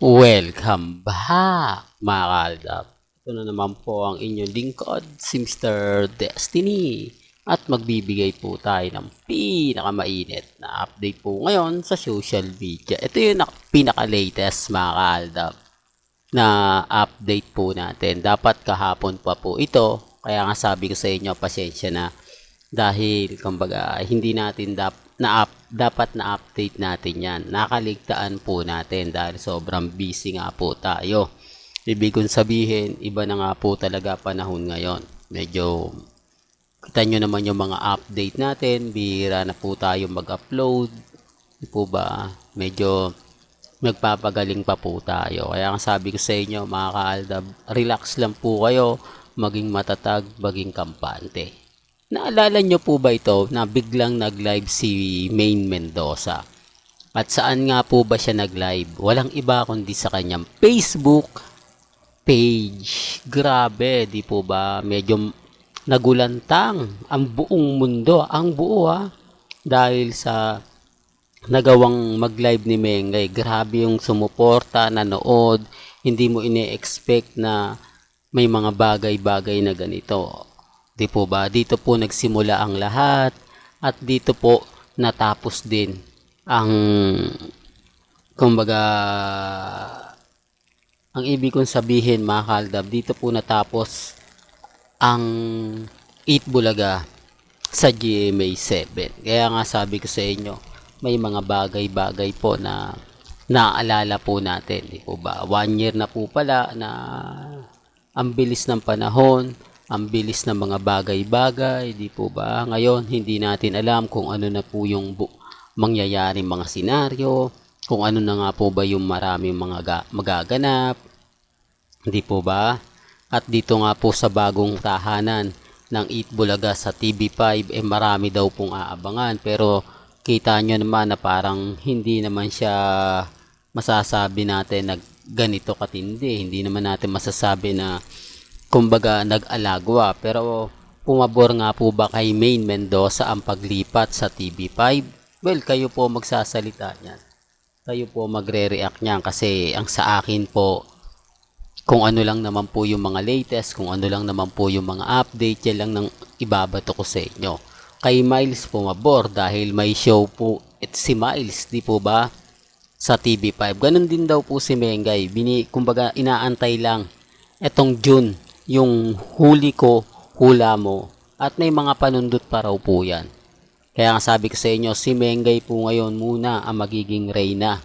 Welcome back, mga kaaldab. Ito na naman po ang inyong lingkod, si Mr. Destiny. At magbibigay po tayo ng pinakamainit na update po ngayon sa social media. Ito yung pinaka-latest, mga kaaldab, na update po natin. Dapat kahapon pa po ito. Kaya nga sabi ko sa inyo, pasensya na. Dahil, kumbaga, hindi natin dapat na update natin yan. Nakaligtaan po natin dahil sobrang busy nga po tayo. Ibig kong sabihin, iba na nga po talaga panahon ngayon. Medyo, kita nyo naman yung mga update natin. Bihira na po tayo mag-upload. Di po ba? Medyo nagpapagaling pa po tayo. Kaya ang sabi ko sa inyo, mga kaaldab, relax lang po kayo. Maging matatag, maging kampante. Naalala nyo po ba ito na biglang nag-live si Main Mendoza? At saan nga po ba siya nag-live? Walang iba kundi sa kanyang Facebook page. Grabe, di po ba? Medyo nagulantang ang buong mundo, ang buo dahil sa nagawang mag-live ni Mengay. Grabe yung sumuporta, nanood, hindi mo ine-expect na may mga bagay-bagay na ganito. Di po ba? Dito po nagsimula ang lahat at dito po natapos din ang kumbaga ang ibig kong sabihin, mga kaaldab, dito po natapos ang Eat Bulaga sa GMA 7. Kaya nga sabi ko sa inyo, may mga bagay-bagay po na naaalala po natin. Di po ba? 1 year na po pala na ang bilis ng panahon, ang bilis ng mga bagay-bagay, di po ba? Ngayon, hindi natin alam kung ano na po yung mangyayaring mga senaryo, kung ano na nga po ba yung maraming mga magaganap, di po ba? At dito nga po sa bagong tahanan ng Eat Bulaga sa TV5, marami daw pong aabangan. Pero kita nyo naman na parang hindi naman siya masasabi natin na ganito katindi. Hindi naman natin masasabi na kumbaga nag-alagwa, pero pumabor nga po ba kay Main Mendoza ang paglipat sa TV5? Well, kayo po magsasalita niyan. Kayo po magre-react niyan kasi ang sa akin po, kung ano lang naman po yung mga latest, kung ano lang naman po yung mga update, yan lang nang ibabato ko sa inyo. Kay Miles pumabor dahil may show po si Miles, di po ba? Sa TV5. Ganun din daw po si Mengay. Kumbaga inaantay lang etong June yung huli ko, hula mo, at may mga panundot pa raw po yan. Kaya nga sabi ko sa inyo, si Mengay po ngayon muna ang magiging reyna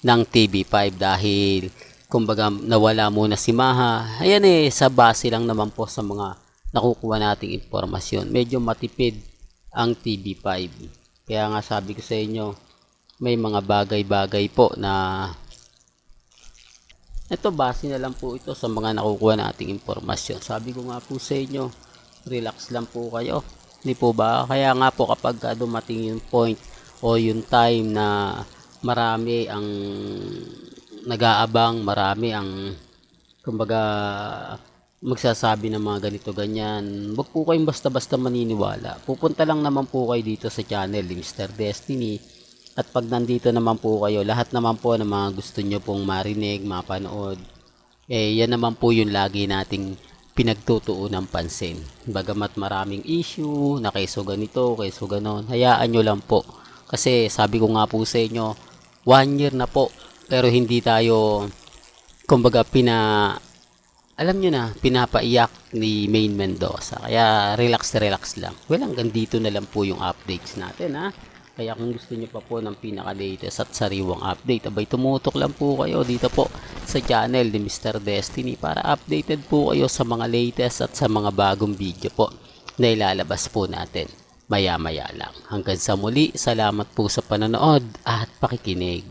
ng TV5 dahil kumbaga nawala muna si Maha. Ayan sa base lang naman po sa mga nakukuha nating impormasyon. Medyo matipid ang TV5. Kaya nga sabi ko sa inyo, may mga bagay-bagay po na ito, base na lang po ito sa mga nakukuha nating impormasyon. Sabi ko nga po sa inyo, relax lang po kayo. Hindi po ba? Kaya nga po kapag dumating yung point o yung time na marami ang nag-aabang, marami ang kumbaga magsasabi ng mga ganito ganyan, wag po kayong basta-basta maniniwala. Pupunta lang naman po kayo dito sa channel ni Mr. Destiny. At pag nandito naman po kayo, lahat naman po ng mga gusto nyo pong marinig, mapanood, yan naman po yung lagi nating pinagtutuunan pansin. Bagamat maraming issue, na kayso ganito, kayso ganon, hayaan nyo lang po. Kasi sabi ko nga po sa inyo, 1 year na po, pero hindi tayo, kumbaga alam nyo na, pinapaiyak ni Main Mendoza. Kaya relax lang. Well, hanggang dito na lang po yung updates natin Kaya kung gusto niyo pa po ng pinaka-latest at sariwang update, abay tumutok lang po kayo dito po sa channel ni Mr. Destiny para updated po kayo sa mga latest at sa mga bagong video po na ilalabas po natin maya-maya lang. Hanggang sa muli, salamat po sa panonood at pakikinig.